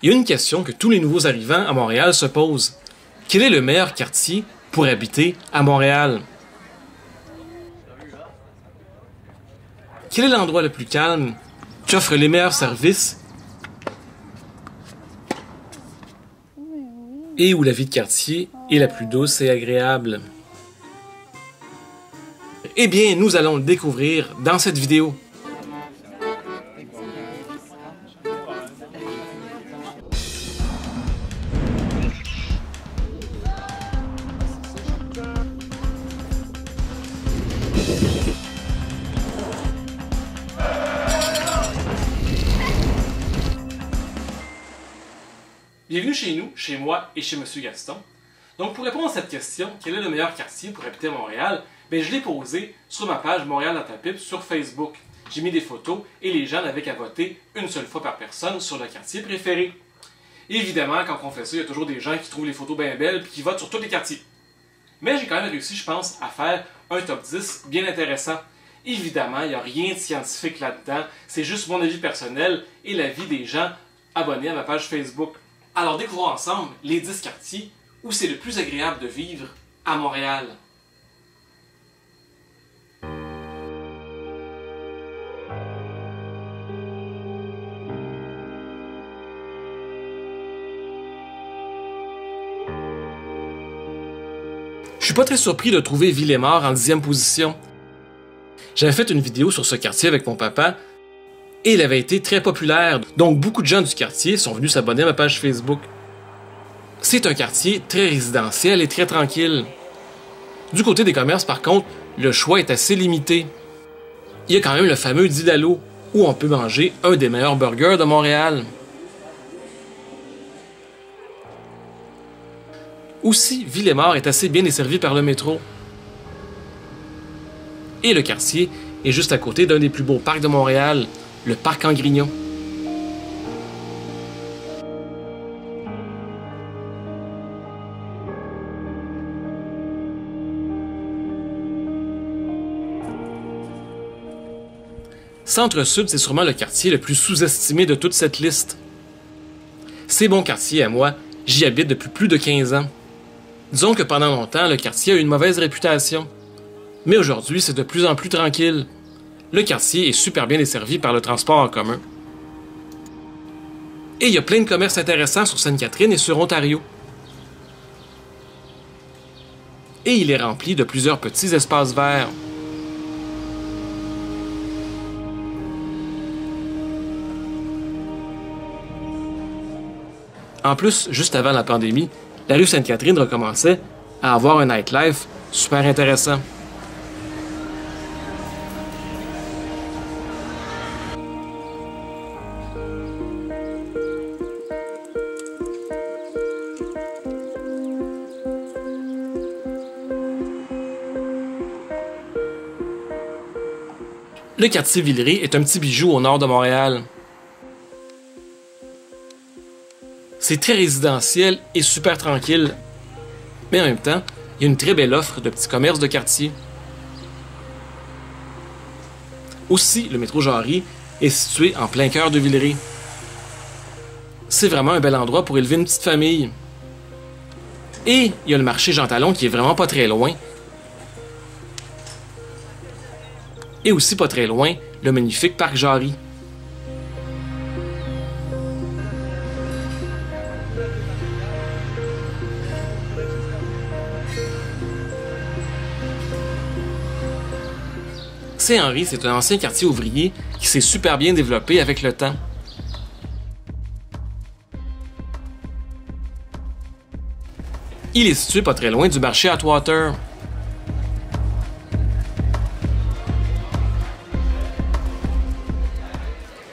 Il y a une question que tous les nouveaux arrivants à Montréal se posent. Quel est le meilleur quartier pour habiter à Montréal? Quel est l'endroit le plus calme, qui offre les meilleurs services et où la vie de quartier est la plus douce et agréable? Eh bien, nous allons le découvrir dans cette vidéo. Bienvenue chez nous, chez moi et chez M. Gaston. Donc pour répondre à cette question, quel est le meilleur quartier pour habiter à Montréal? Bien, je l'ai posé sur ma page Montréal dans ta pipe sur Facebook. J'ai mis des photos et les gens n'avaient qu'à voter une seule fois par personne sur leur quartier préféré. Évidemment, quand on fait ça, il y a toujours des gens qui trouvent les photos bien belles et qui votent sur tous les quartiers. Mais j'ai quand même réussi, je pense, à faire un top 10 bien intéressant. Évidemment, il n'y a rien de scientifique là-dedans, c'est juste mon avis personnel et l'avis des gens abonnés à ma page Facebook. Alors découvrons ensemble les 10 quartiers où c'est le plus agréable de vivre à Montréal. Je suis pas très surpris de trouver Villemort en 10e position. J'avais fait une vidéo sur ce quartier avec mon papa et il avait été très populaire, donc beaucoup de gens du quartier sont venus s'abonner à ma page Facebook. C'est un quartier très résidentiel et très tranquille. Du côté des commerces, par contre, le choix est assez limité. Il y a quand même le fameux Didalo, où on peut manger un des meilleurs burgers de Montréal. Aussi, Villemort est assez bien desservi par le métro. Et le quartier est juste à côté d'un des plus beaux parcs de Montréal, le parc Angrignon. Centre-Sud, c'est sûrement le quartier le plus sous-estimé de toute cette liste. C'est mon quartier à moi, j'y habite depuis plus de 15 ans. Disons que pendant longtemps, le quartier a eu une mauvaise réputation. Mais aujourd'hui, c'est de plus en plus tranquille. Le quartier est super bien desservi par le transport en commun. Et il y a plein de commerces intéressants sur Sainte-Catherine et sur Ontario. Et il est rempli de plusieurs petits espaces verts. En plus, juste avant la pandémie, la rue Sainte-Catherine recommençait à avoir un nightlife super intéressant. Le quartier Villeray est un petit bijou au nord de Montréal. C'est très résidentiel et super tranquille. Mais en même temps, il y a une très belle offre de petits commerces de quartier. Aussi, le métro Jarry est situé en plein cœur de Villeray. C'est vraiment un bel endroit pour élever une petite famille. Et il y a le marché Jean Talon qui est vraiment pas très loin. Et aussi pas très loin, le magnifique parc Jarry. Saint-Henri, c'est un ancien quartier ouvrier qui s'est super bien développé avec le temps. Il est situé pas très loin du marché Atwater.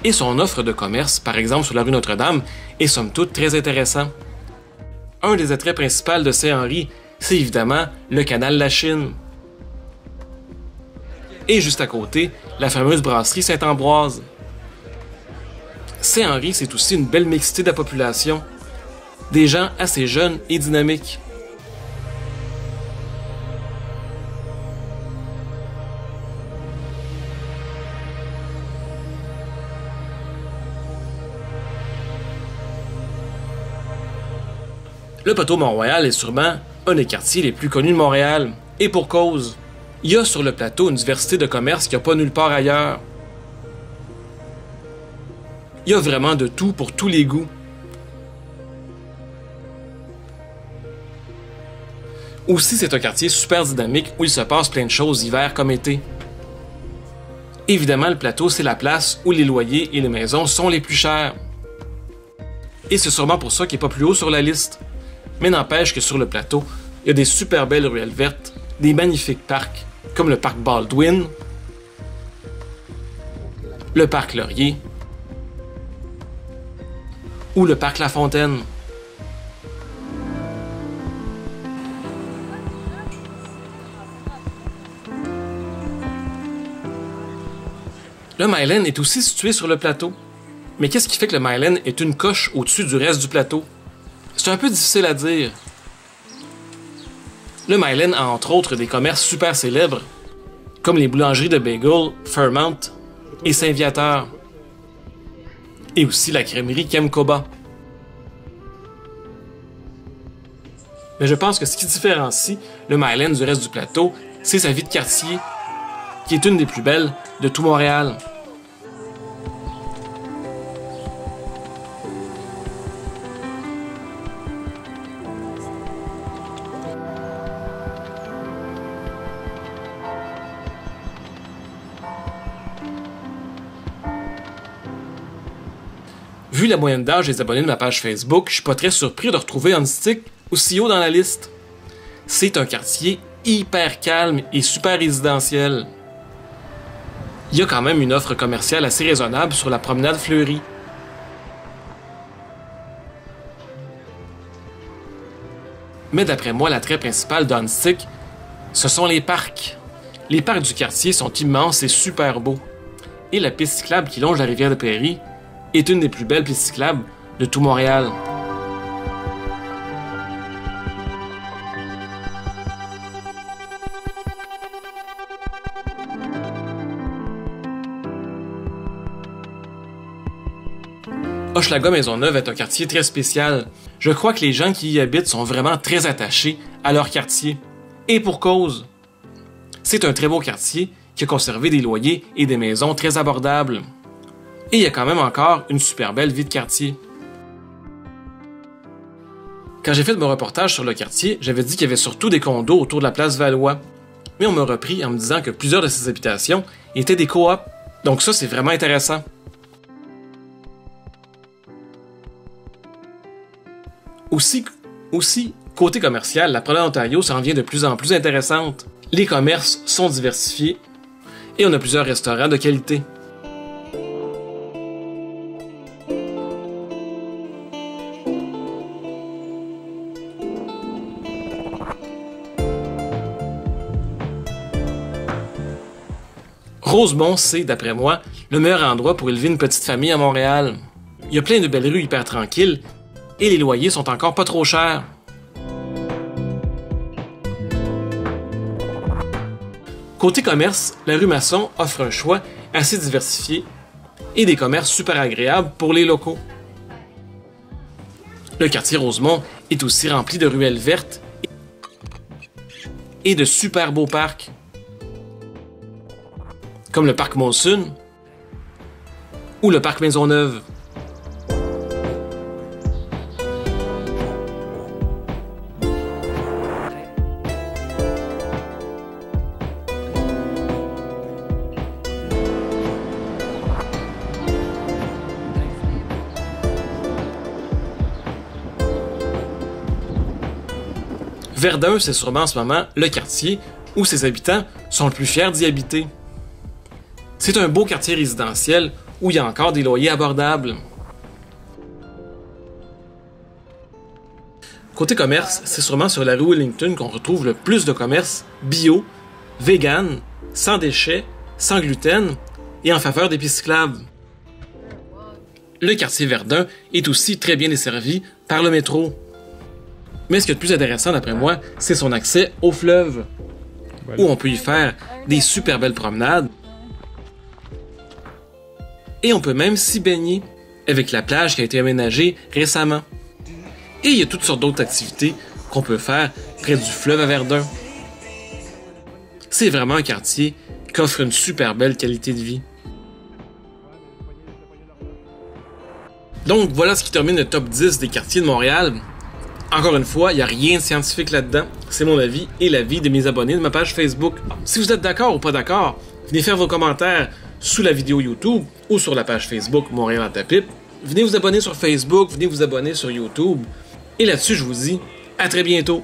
Et son offre de commerce, par exemple sur la rue Notre-Dame, est somme toute très intéressant. Un des attraits principaux de Saint-Henri, c'est évidemment le canal La Chine. Et juste à côté, la fameuse brasserie Saint-Ambroise. Saint-Henri, c'est aussi une belle mixité de la population. Des gens assez jeunes et dynamiques. Le plateau Mont-Royal est sûrement un des quartiers les plus connus de Montréal, et pour cause. Il y a sur le plateau une diversité de commerces qu'il n'y a pas nulle part ailleurs. Il y a vraiment de tout pour tous les goûts. Aussi, c'est un quartier super dynamique où il se passe plein de choses hiver comme été. Évidemment, le plateau, c'est la place où les loyers et les maisons sont les plus chers. Et c'est sûrement pour ça qu'il n'est pas plus haut sur la liste. Mais n'empêche que sur le plateau, il y a des super belles ruelles vertes, des magnifiques parcs, comme le parc Baldwin, le parc Laurier ou le parc La Fontaine. Le Mile End est aussi situé sur le plateau. Mais qu'est-ce qui fait que le Mile End est une coche au-dessus du reste du plateau? C'est un peu difficile à dire. Le Mile End a entre autres des commerces super célèbres, comme les boulangeries de bagel Fairmount et Saint-Viateur, et aussi la crèmerie Kemkoba. Mais je pense que ce qui différencie le Mile End du reste du plateau, c'est sa vie de quartier, qui est une des plus belles de tout Montréal. Vu la moyenne d'âge des abonnés de ma page Facebook, je suis pas très surpris de retrouver Hunstick aussi haut dans la liste. C'est un quartier hyper calme et super résidentiel. Il y a quand même une offre commerciale assez raisonnable sur la promenade Fleury. Mais d'après moi, l'attrait principal d'Hunstick, ce sont les parcs. Les parcs du quartier sont immenses et super beaux. Et la piste cyclable qui longe la rivière de Prairie est une des plus belles pistes cyclables de tout Montréal. Hochelaga Maisonneuve est un quartier très spécial. Je crois que les gens qui y habitent sont vraiment très attachés à leur quartier. Et pour cause. C'est un très beau quartier qui a conservé des loyers et des maisons très abordables. Et il y a quand même encore une super belle vie de quartier. Quand j'ai fait mon reportage sur le quartier, j'avais dit qu'il y avait surtout des condos autour de la place Valois. Mais on m'a repris en me disant que plusieurs de ces habitations étaient des coops. Donc ça, c'est vraiment intéressant. Aussi, côté commercial, la promenade Ontario s'en vient de plus en plus intéressante. Les commerces sont diversifiés et on a plusieurs restaurants de qualité. Rosemont, c'est, d'après moi, le meilleur endroit pour élever une petite famille à Montréal. Il y a plein de belles rues hyper tranquilles et les loyers sont encore pas trop chers. Côté commerce, la rue Masson offre un choix assez diversifié et des commerces super agréables pour les locaux. Le quartier Rosemont est aussi rempli de ruelles vertes et de super beaux parcs, comme le parc Molson ou le parc Maisonneuve. Verdun, c'est sûrement en ce moment le quartier où ses habitants sont le plus fiers d'y habiter. C'est un beau quartier résidentiel où il y a encore des loyers abordables. Côté commerce, c'est sûrement sur la rue Wellington qu'on retrouve le plus de commerces bio, vegan, sans déchets, sans gluten et en faveur des pistes cyclables. Le quartier Verdun est aussi très bien desservi par le métro. Mais ce qui est le plus intéressant d'après moi, c'est son accès au fleuve, où on peut y faire des super belles promenades. Et on peut même s'y baigner, avec la plage qui a été aménagée récemment. Et il y a toutes sortes d'autres activités qu'on peut faire près du fleuve à Verdun. C'est vraiment un quartier qui offre une super belle qualité de vie. Donc voilà ce qui termine le top 10 des quartiers de Montréal. Encore une fois, il n'y a rien de scientifique là-dedans. C'est mon avis et l'avis de mes abonnés de ma page Facebook. Si vous êtes d'accord ou pas d'accord, venez faire vos commentaires sous la vidéo YouTube ou sur la page Facebook Montréal dans ta pipe. Venez vous abonner sur Facebook, venez vous abonner sur YouTube. Et là-dessus, je vous dis à très bientôt.